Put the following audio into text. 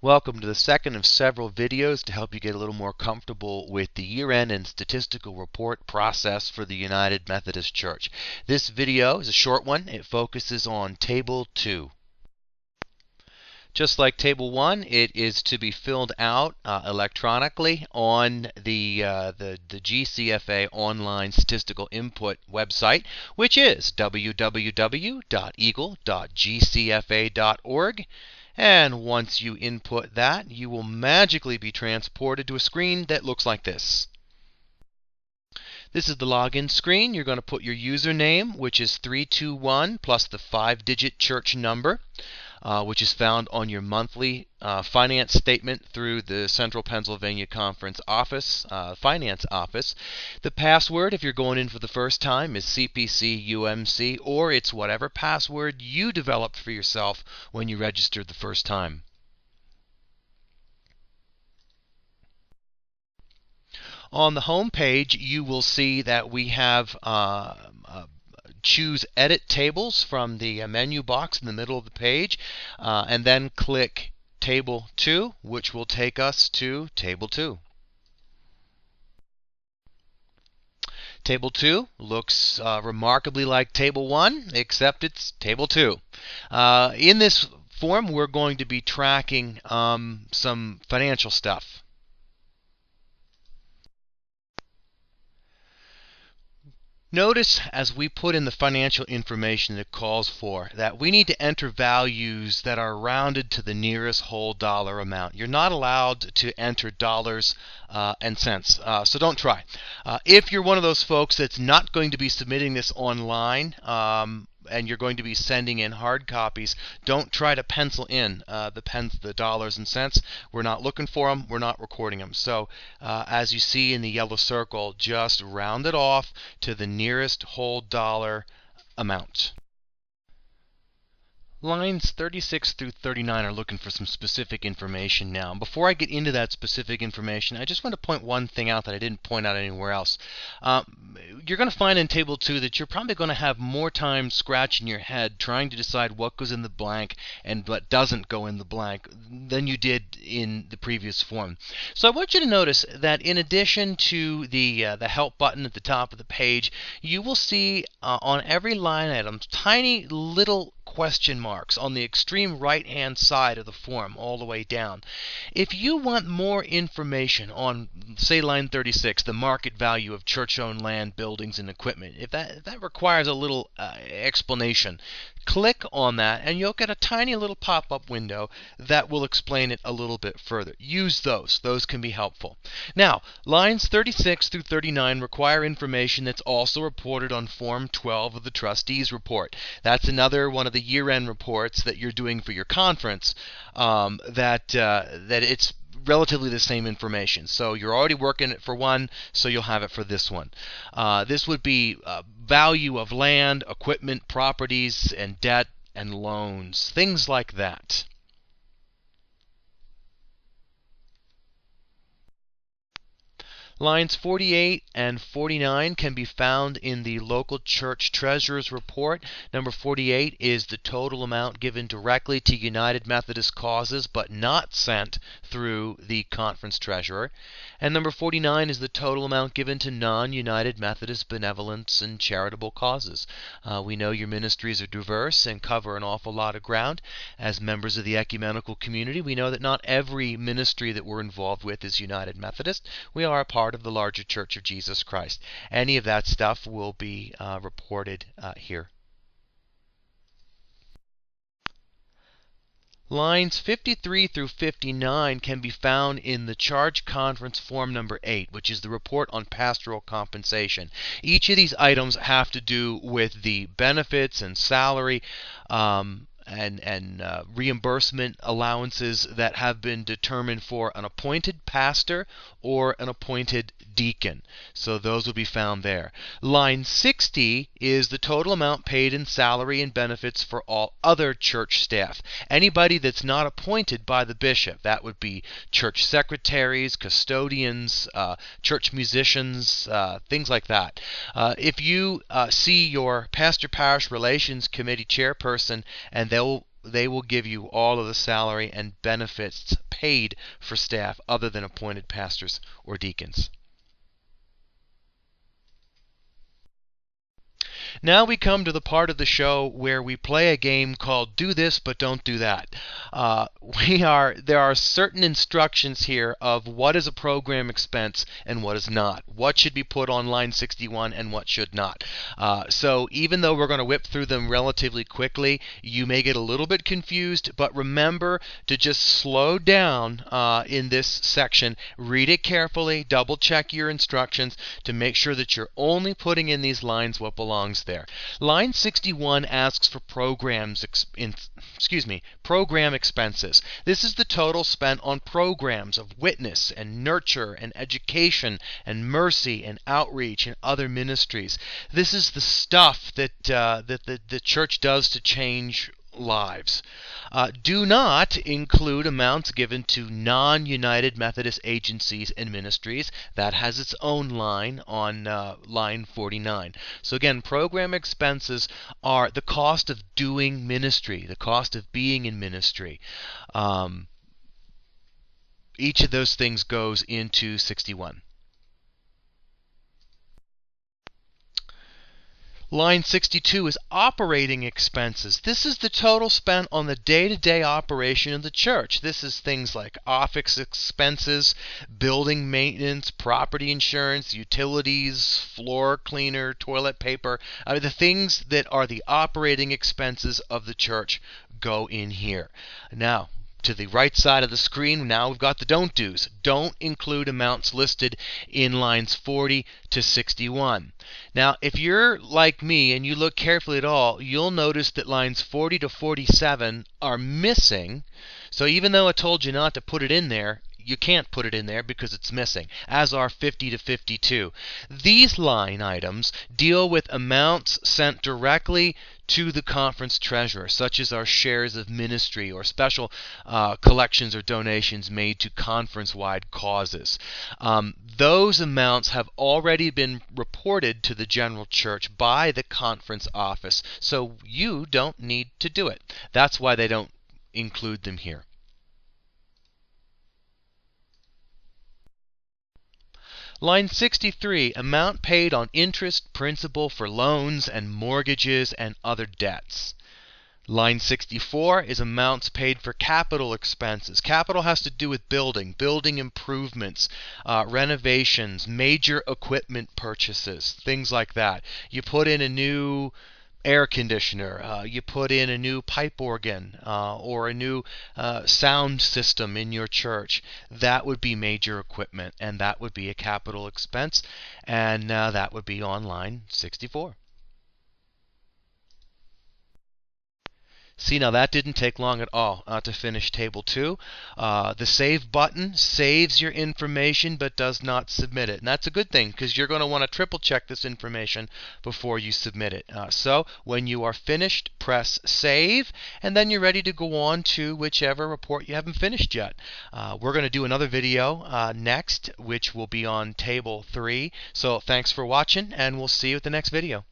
Welcome to the second of several videos to help you get a little more comfortable with the year-end and statistical report process for the United Methodist Church. This video is a short one. It focuses on Table 2. Just like Table 1, it is to be filled out electronically on the GCFA online statistical input website, which is www.eagle.gcfa.org. And once you input that, you will magically be transported to a screen that looks like this. This is the login screen. You're going to put your username, which is 321 plus the 5-digit church number, which is found on your monthly finance statement through the Central Pennsylvania Conference office, finance office. The password, if you're going in for the first time, is CPC-UMC, or it's whatever password you developed for yourself when you registered the first time. On the home page, you will see that we have choose Edit Tables from the menu box in the middle of the page, and then click Table 2, which will take us to Table 2. Table 2 looks remarkably like Table 1, except it's Table 2. In this form, we're going to be tracking some financial stuff. Notice as we put in the financial information it calls for that we need to enter values that are rounded to the nearest whole dollar amount. You're not allowed to enter dollars and cents, so don't try. If you're one of those folks that's not going to be submitting this online, and you're going to be sending in hard copies, don't try to pencil in the dollars and cents. We're not looking for them. We're not recording them. So as you see in the yellow circle, just round it off to the nearest whole dollar amount. Lines 36 through 39 are looking for some specific information now. Before I get into that specific information, I just want to point one thing out that I didn't point out anywhere else. You're going to find in Table 2 that you're probably going to have more time scratching your head trying to decide what goes in the blank and what doesn't go in the blank than you did in the previous form. So I want you to notice that in addition to the Help button at the top of the page, you will see on every line item tiny little question marks on the extreme right hand side of the form all the way down. If you want more information on, say, line 36, the market value of church-owned land, buildings, and equipment, if that requires a little explanation, click on that and you'll get a tiny little pop-up window that will explain it a little bit further. Use those. Those can be helpful. Now, lines 36 through 39 require information that's also reported on Form 12 of the Trustees Report. That's another one of the year-end reports that you're doing for your conference that it's relatively the same information. So you're already working it for one, so you'll have it for this one. This would be value of land, equipment, properties, and debt and loans, things like that. Lines 48 and 49 can be found in the local church treasurer's report. Number 48 is the total amount given directly to United Methodist causes but not sent through the conference treasurer. And number 49 is the total amount given to non-United Methodist benevolence and charitable causes. We know your ministries are diverse and cover an awful lot of ground. As members of the ecumenical community, we know that not every ministry that we're involved with is United Methodist. We are a part of the larger Church of Jesus Christ. Any of that stuff will be reported here. Lines 53 through 59 can be found in the Charge Conference Form number 8, which is the report on pastoral compensation. Each of these items have to do with the benefits and salary and reimbursement allowances that have been determined for an appointed pastor or an appointed deacon. So those will be found there. Line 60 is the total amount paid in salary and benefits for all other church staff. Anybody that's not appointed by the bishop. That would be church secretaries, custodians, church musicians, things like that. If you see your pastor-parish relations committee chairperson and they'll they will give you all of the salary and benefits paid for staff other than appointed pastors or deacons. Now we come to the part of the show where we play a game called Do This But Don't Do That. There are certain instructions here of what is a program expense and what is not. What should be put on line 61 and what should not. So even though we're going to whip through them relatively quickly, you may get a little bit confused, but remember to just slow down in this section, read it carefully, double check your instructions to make sure that you're only putting in these lines what belongs there. Line 61 asks for program expenses. This is the total spent on programs of witness and nurture and education and mercy and outreach and other ministries. This is the stuff that the church does to change lives. Do not include amounts given to non-United Methodist agencies and ministries. That has its own line on line 49. So again, program expenses are the cost of doing ministry, the cost of being in ministry. Each of those things goes into 61. Line 62 is operating expenses. This is the total spent on the day-to-day operation of the church. This is things like office expenses, building maintenance, property insurance, utilities, floor cleaner, toilet paper. The things that are the operating expenses of the church go in here. Now, to the right side of the screen, now we've got the don't do's. Don't include amounts listed in lines 40 to 61. Now, if you're like me and you look carefully at all, you'll notice that lines 40 to 47 are missing. So even though I told you not to put it in there, you can't put it in there because it's missing, as are 50 to 52. These line items deal with amounts sent directly to the conference treasurer, such as our shares of ministry or special collections or donations made to conference-wide causes. Those amounts have already been reported to the general church by the conference office, so you don't need to do it. That's why they don't include them here. Line 63, amount paid on interest, principal for loans and mortgages and other debts. Line 64 is amounts paid for capital expenses. Capital has to do with building improvements, renovations, major equipment purchases, things like that. You put in a new air conditioner, you put in a new pipe organ or a new sound system in your church. That would be major equipment, and that would be a capital expense, and that would be on line 64. See, now that didn't take long at all to finish Table 2. The Save button saves your information but does not submit it. And that's a good thing because you're going to want to triple check this information before you submit it. So when you are finished, press Save, and then you're ready to go on to whichever report you haven't finished yet. We're going to do another video next, which will be on Table 3. So thanks for watching, and we'll see you at the next video.